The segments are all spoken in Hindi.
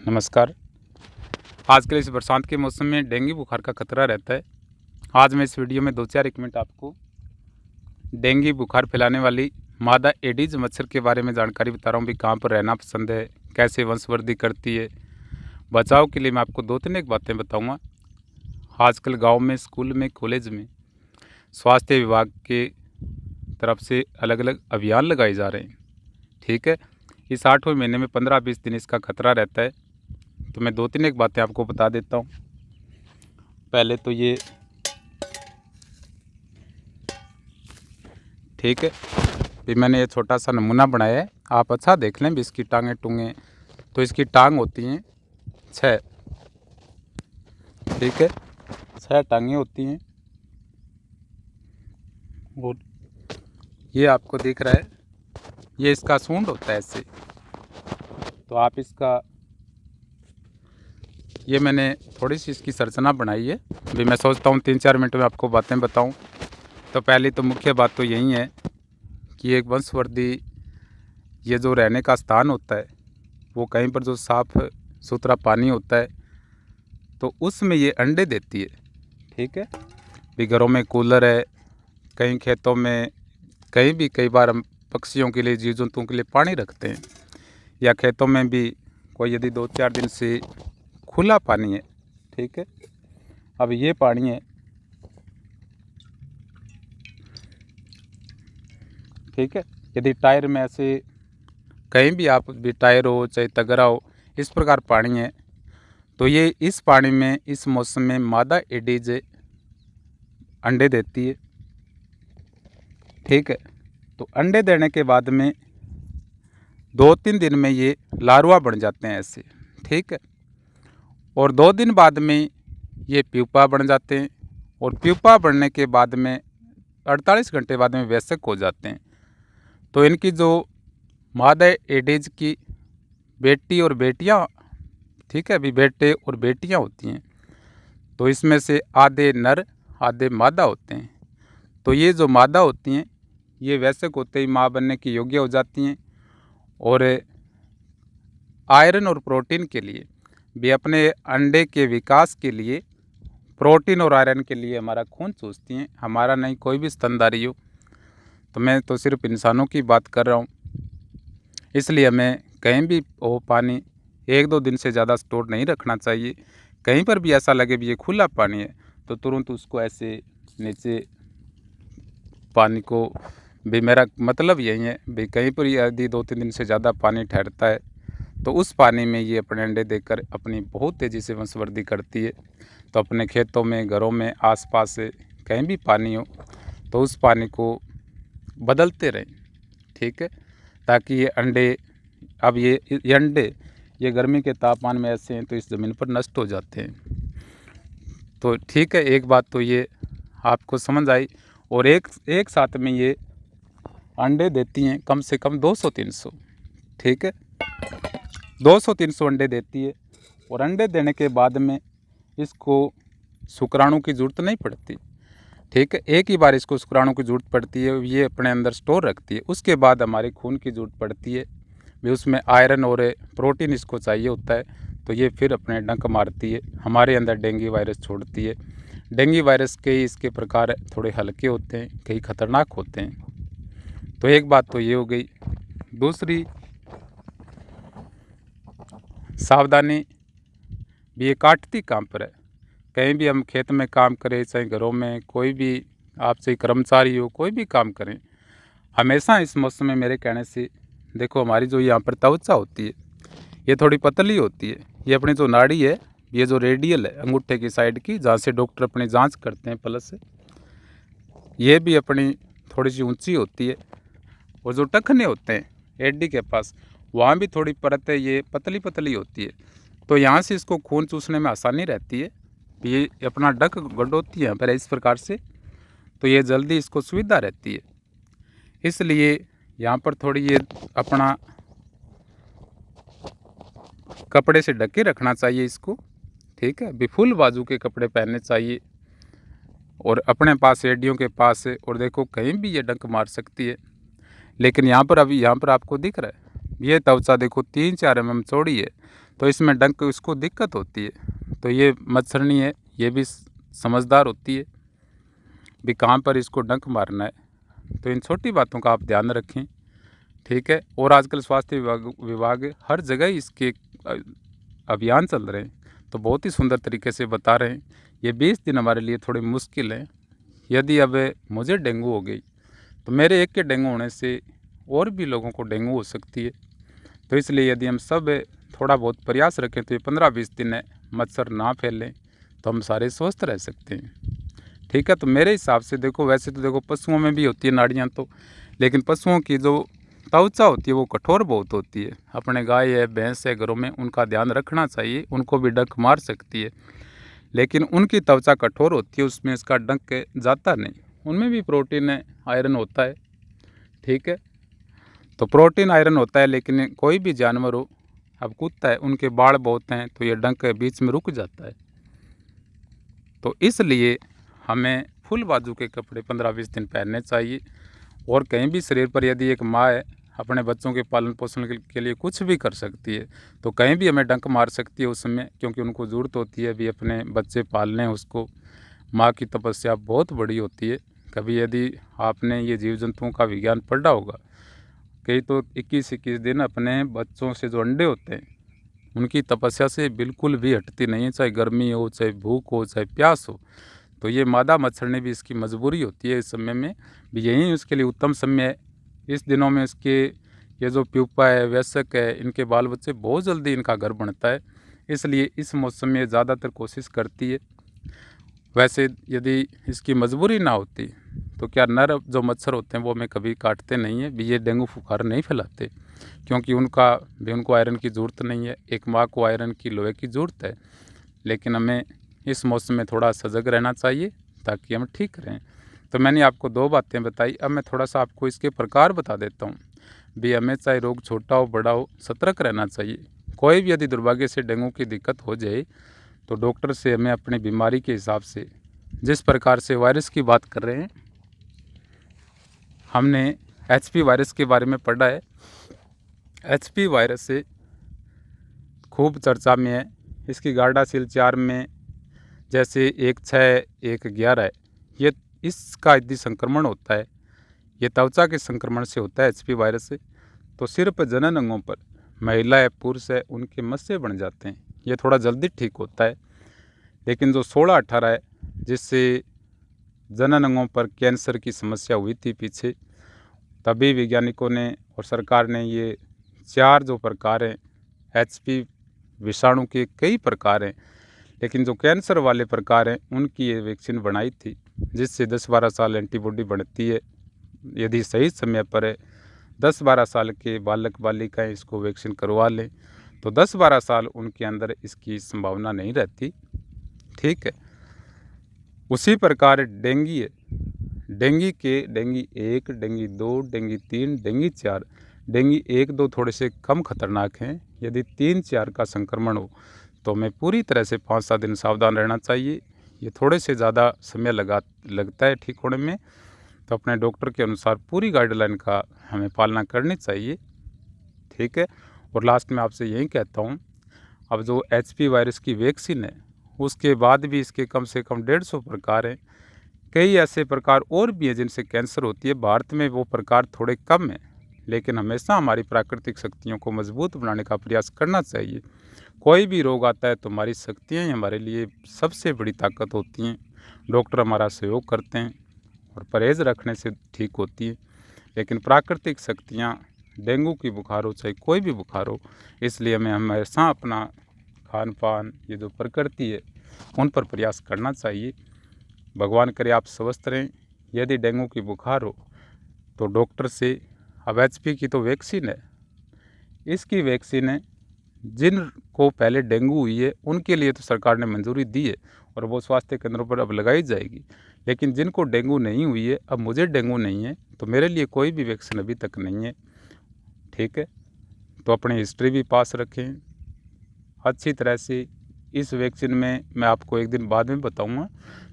नमस्कार। आजकल इस बरसात के मौसम में डेंगू बुखार का खतरा रहता है। आज मैं इस वीडियो में 2-4 मिनट आपको डेंगू बुखार फैलाने वाली मादा एडीज मच्छर के बारे में जानकारी बता रहा हूँ भी कहाँ पर रहना पसंद है, कैसे वंशवृद्धि करती है। बचाव के लिए मैं आपको 2-3 एक बातें बताऊँगा। आजकल गाँव में, स्कूल में, कॉलेज में स्वास्थ्य विभाग के तरफ से अलग अलग अभियान लगाए जा रहे हैं। ठीक है, इस 8वें महीने में 15-20 दिन इसका खतरा रहता है। तो मैं 2-3 एक बातें आपको बता देता हूँ। पहले तो ये ठीक है, भी मैंने ये छोटा सा नमूना बनाया है, आप अच्छा देख लें भी इसकी टांगें टूंगें। तो इसकी टांग होती हैं 6, ठीक है, 6 टांगें होती हैं। और ये आपको दिख रहा है, ये इसका सूंड होता है ऐसे। तो आप इसका, ये मैंने थोड़ी सी इसकी संरचना बनाई है भी मैं सोचता हूँ 3-4 मिनट में आपको बातें बताऊँ। तो पहली तो मुख्य बात तो यही है कि एक वंशवृद्धि, ये जो रहने का स्थान होता है वो कहीं पर जो साफ़ सुथरा पानी होता है तो उसमें ये अंडे देती है। ठीक है, भी घरों में कूलर है, कहीं खेतों में, कहीं भी कई बार हम पक्षियों के लिए, जीव जंतुओं के लिए पानी रखते हैं, या खेतों में भी कोई यदि 2-4 दिन से खुला पानी है। ठीक है, अब ये पानी है, ठीक है, यदि टायर में ऐसे कहीं भी आप भी टायर हो चाहे तगरा हो, इस प्रकार पानी है तो ये इस पानी में इस मौसम में मादा एडीज अंडे देती है। ठीक है, तो अंडे देने के बाद में 2-3 दिन में ये लार्वा बन जाते हैं ऐसे। ठीक है, और 2 दिन बाद में ये प्यूपा बन जाते हैं, और प्यूपा बनने के बाद में 48 घंटे बाद में वयस्क हो जाते हैं। तो इनकी जो मादा एडीज की बेटी और बेटियां, ठीक है, अभी बेटे और बेटियां होती हैं, तो इसमें से आधे नर आधे मादा होते हैं। तो ये जो मादा होती हैं ये वयस्क होते ही माँ बनने की योग्य हो जाती हैं, और आयरन और प्रोटीन के लिए भी, अपने अंडे के विकास के लिए, प्रोटीन और आयरन के लिए हमारा खून चूसती हैं। हमारा नहीं, कोई भी स्तनधारी हो, तो मैं तो सिर्फ इंसानों की बात कर रहा हूँ। इसलिए हमें कहीं भी वो पानी 1-2 दिन से ज़्यादा स्टोर नहीं रखना चाहिए। कहीं पर भी ऐसा लगे भी ये खुला पानी है तो तुरंत उसको ऐसे नीचे पानी को भी, मेरा मतलब यही है भी कहीं पर यदि 2-3 दिन से ज़्यादा पानी ठहरता है तो उस पानी में ये अपने अंडे देकर अपनी बहुत तेज़ी से वंशवृद्धि करती है। तो अपने खेतों में, घरों में, आसपास से कहीं भी पानी हो तो उस पानी को बदलते रहें। ठीक है, ताकि ये अंडे, अब ये अंडे ये गर्मी के तापमान में ऐसे हैं तो इस ज़मीन पर नष्ट हो जाते हैं। तो ठीक है, एक बात तो ये आपको समझ आई। और एक साथ में ये अंडे देती हैं कम से कम 200-300। ठीक है, 200-300 अंडे देती है, और अंडे देने के बाद में इसको शुक्राणु की ज़रूरत नहीं पड़ती। ठीक है, एक ही बार इसको शुक्राणु की ज़रूरत पड़ती है, ये अपने अंदर स्टोर रखती है। उसके बाद हमारे खून की ज़रूरत पड़ती है भी, उसमें आयरन और प्रोटीन इसको चाहिए होता है, तो ये फिर अपने डंक मारती है, हमारे अंदर डेंगू वायरस छोड़ती है। डेंगू वायरस के इसके प्रकार थोड़े हल्के होते हैं, कई खतरनाक होते हैं। तो एक बात तो ये हो गई। दूसरी सावधानी भी, ये काटती कहाँ पर है। कहीं भी हम खेत में काम करें, चाहे घरों में, कोई भी आप चाहे कर्मचारी हो, कोई भी काम करें, हमेशा इस मौसम में मेरे कहने से देखो, हमारी जो यहाँ पर त्वचा होती है ये थोड़ी पतली होती है। ये अपनी जो नाड़ी है, ये जो रेडियल है अंगूठे की साइड की, जहाँ से डॉक्टर अपनी जांच करते हैं प्लस से, ये भी अपनी थोड़ी सी ऊंची होती है। और जो टखने होते हैं एडी के पास, वहाँ भी थोड़ी परत है, ये पतली पतली होती है। तो यहाँ से इसको खून चूसने में आसानी रहती है। ये अपना डक गडोती है पर इस प्रकार से, तो ये जल्दी इसको सुविधा रहती है। इसलिए यहाँ पर थोड़ी ये अपना कपड़े से ढक के रखना चाहिए इसको। ठीक है, भी फुल बाजू के कपड़े पहनने चाहिए, और अपने पास एडियों के पास है। और देखो कहीं भी ये डंक मार सकती है, लेकिन यहाँ पर अभी यहाँ पर आपको दिख रहा है ये त्वचा देखो 3-4 mm चौड़ी है। तो इसमें डंक उसको दिक्कत होती है। तो ये मच्छरनी है, ये भी समझदार होती है भी कहाँ पर इसको डंक मारना है। तो इन छोटी बातों का आप ध्यान रखें, ठीक है। और आजकल स्वास्थ्य विभाग हर जगह इसके अभियान चल रहे हैं, तो बहुत ही सुंदर तरीके से बता रहे हैं। ये 20 दिन हमारे लिए थोड़ी मुश्किल है। यदि अब मुझे डेंगू हो गई तो मेरे एक के डेंगू होने से और भी लोगों को डेंगू हो सकती है। तो इसलिए यदि हम सब थोड़ा बहुत प्रयास रखें तो ये 15-20 दिन मच्छर ना फैलें तो हम सारे स्वस्थ रह सकते हैं, ठीक है। तो मेरे हिसाब से देखो, वैसे तो देखो पशुओं में भी होती है नाड़ियाँ तो, लेकिन पशुओं की जो त्वचा होती है वो कठोर बहुत होती है। अपने गाय है, भैंस है घरों में, उनका ध्यान रखना चाहिए। उनको भी डंक मार सकती है, लेकिन उनकी त्वचा कठोर होती है, उसमें इसका डंक जाता नहीं। उनमें भी प्रोटीन है, आयरन होता है, ठीक है। तो प्रोटीन आयरन होता है, लेकिन कोई भी जानवर हो, अब कुत्ता है, उनके बाल बहुत हैं तो ये डंक बीच में रुक जाता है। तो इसलिए हमें फुल बाजू के कपड़े 15-20 दिन पहनने चाहिए। और कहीं भी शरीर पर यदि एक माँ है अपने बच्चों के पालन पोषण के लिए कुछ भी कर सकती है, तो कहीं भी हमें डंक मार सकती है उस समय, क्योंकि उनको ज़रूरत होती है भी अपने बच्चे पालने उसको। माँ की तपस्या बहुत बड़ी होती है। कभी यदि आपने ये जीव जंतुओं का विज्ञान पढ़ा होगा, कई तो 21-21 दिन अपने बच्चों से जो अंडे होते हैं उनकी तपस्या से बिल्कुल भी हटती नहीं है, चाहे गर्मी हो, चाहे भूख हो, चाहे प्यास हो। तो ये मादा मच्छरनी भी इसकी मजबूरी होती है इस समय में भी, यही उसके लिए उत्तम समय है। इस दिनों में इसके ये जो प्यूपा है, वयस्क है, इनके बाल बच्चे बहुत जल्दी इनका घर बनता है, इसलिए इस मौसम में ज़्यादातर कोशिश करती है। वैसे यदि इसकी मजबूरी ना होती तो क्या नर जो मच्छर होते हैं वो हमें कभी काटते नहीं है भी, ये डेंगू बुखार नहीं फैलाते, क्योंकि उनको आयरन की ज़रूरत नहीं है। एक माँ को आयरन की, लोहे की ज़रूरत है, लेकिन हमें इस मौसम में थोड़ा सजग रहना चाहिए ताकि हम ठीक रहें। तो मैंने आपको 2 बातें बताई, अब मैं थोड़ा सा आपको इसके प्रकार बता देता हूँ भी। हमें चाहे रोग छोटा हो बड़ा हो, सतर्क रहना चाहिए। कोई भी यदि दुर्भाग्य से डेंगू की दिक्कत हो जाए तो डॉक्टर से हमें अपनी बीमारी के हिसाब से, जिस प्रकार से वायरस की बात कर रहे हैं, हमने HP वायरस के बारे में पढ़ा है। HP वायरस से खूब चर्चा में है। इसकी गार्डासिल 4 में जैसे 1-6, 1-11 है। ये इसका यदि संक्रमण होता है, ये त्वचा के संक्रमण से होता है HP वायरस से, तो सिर्फ जनन अंगों पर महिला है, पुरुष है, उनके मस्से बन जाते हैं। ये थोड़ा जल्दी ठीक होता है। लेकिन जो 16-18 है, जिससे जनन अंगों पर कैंसर की समस्या हुई थी पीछे, तभी वैज्ञानिकों ने और सरकार ने ये 4 जो प्रकार हैं HP विषाणु के, कई प्रकार हैं, लेकिन जो कैंसर वाले प्रकार हैं उनकी ये वैक्सीन बनाई थी, जिससे 10-12 साल एंटीबॉडी बनती है। यदि सही समय पर 10-12 साल के बालक बालिकाएं इसको वैक्सीन करवा लें तो 10-12 साल उनके अंदर इसकी संभावना नहीं रहती, ठीक है। उसी प्रकार डेंगी है। Dinghy 1, dinghy 2, dinghy 3, dinghy 4। Dinghy 1-2 थोड़े से कम खतरनाक हैं। यदि 3-4 का संक्रमण हो तो हमें पूरी तरह से 5-7 दिन सावधान रहना चाहिए। ये थोड़े से ज़्यादा समय लगता है ठीक होने में, तो अपने डॉक्टर के अनुसार पूरी गाइडलाइन का हमें पालना करनी चाहिए, ठीक है। और लास्ट में आपसे यही कहता हूँ, अब जो HP वायरस की वैक्सीन है उसके बाद भी इसके कम से कम 150 प्रकार हैं। कई ऐसे प्रकार और भी हैं जिनसे कैंसर होती है। भारत में वो प्रकार थोड़े कम हैं, लेकिन हमेशा हमारी प्राकृतिक शक्तियों को मजबूत बनाने का प्रयास करना चाहिए। कोई भी रोग आता है तो हमारी शक्तियाँ ही हमारे लिए सबसे बड़ी ताकत होती हैं। डॉक्टर हमारा सहयोग करते हैं और परहेज़ रखने से ठीक होती है, लेकिन प्राकृतिक शक्तियाँ, डेंगू की बुखार हो चाहे कोई भी बुखार हो, इसलिए हमें हमेशा अपना खान पान, ये जो प्रकृति है, उन पर प्रयास करना चाहिए। भगवान करे आप स्वस्थ रहें। यदि डेंगू की बुखार हो तो डॉक्टर से, अब HP की तो वैक्सीन है, इसकी वैक्सीन है जिनको पहले डेंगू हुई है उनके लिए तो सरकार ने मंजूरी दी है और वो स्वास्थ्य केंद्रों पर अब लगाई जाएगी। लेकिन जिनको डेंगू नहीं हुई है, अब मुझे डेंगू नहीं है तो मेरे लिए कोई भी वैक्सीन अभी तक नहीं है, ठीक है। तो अपनी हिस्ट्री भी पास रखें अच्छी तरह से। इस वैक्सीन में मैं आपको एक दिन बाद में बताऊंगा,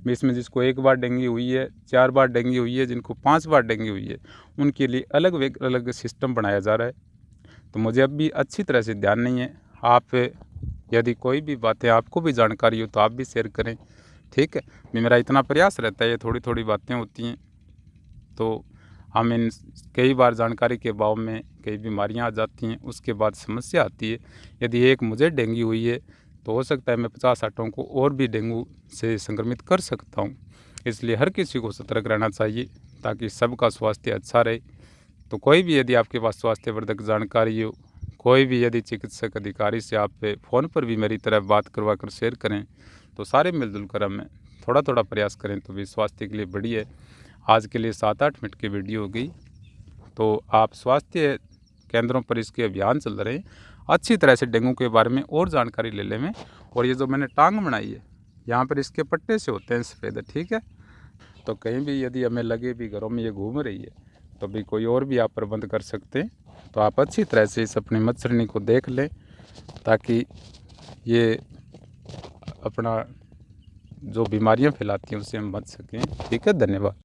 इसमें जिसको 1 बार डेंगू हुई है, 4 बार डेंगू हुई है, जिनको 5 बार डेंगू हुई है, उनके लिए अलग अलग सिस्टम बनाया जा रहा है। तो मुझे अब भी अच्छी तरह से ध्यान नहीं है। आप यदि कोई भी बातें आपको भी जानकारी हो तो आप भी शेयर करें, ठीक है। मेरा इतना प्रयास रहता है, ये थोड़ी थोड़ी बातें होती हैं तो हम इन कई बार जानकारी के अभाव में कई बीमारियां आ जाती हैं, उसके बाद समस्या आती है। यदि एक मुझे डेंगू हुई है तो हो सकता है मैं 50-60 को और भी डेंगू से संक्रमित कर सकता हूं। इसलिए हर किसी को सतर्क रहना चाहिए ताकि सबका स्वास्थ्य अच्छा रहे। तो कोई भी यदि आपके पास स्वास्थ्यवर्धक जानकारी हो, कोई भी यदि चिकित्सक अधिकारी से आप फ़ोन पर भी मेरी तरह बात करवा कर शेयर करें तो सारे मिलजुल कर हमें थोड़ा थोड़ा प्रयास करें तो भी स्वास्थ्य के लिए बढ़िया है। आज के लिए 7-8 मिनट की वीडियो हो गई। तो आप स्वास्थ्य केंद्रों पर इसके अभियान चल रहे हैं, अच्छी तरह से डेंगू के बारे में और जानकारी ले लें। में और ये जो मैंने टांग बनाई है यहाँ पर इसके पट्टे से होते हैं सफ़ेद, ठीक है। तो कहीं भी यदि हमें लगे भी घरों में ये घूम रही है तो भी कोई और भी आप प्रबंध कर सकते हैं। तो आप अच्छी तरह से इस अपनी मच्छरनी को देख लें ताकि ये अपना जो बीमारियां फैलाती हैं उससे हम बच सकें, ठीक है। धन्यवाद।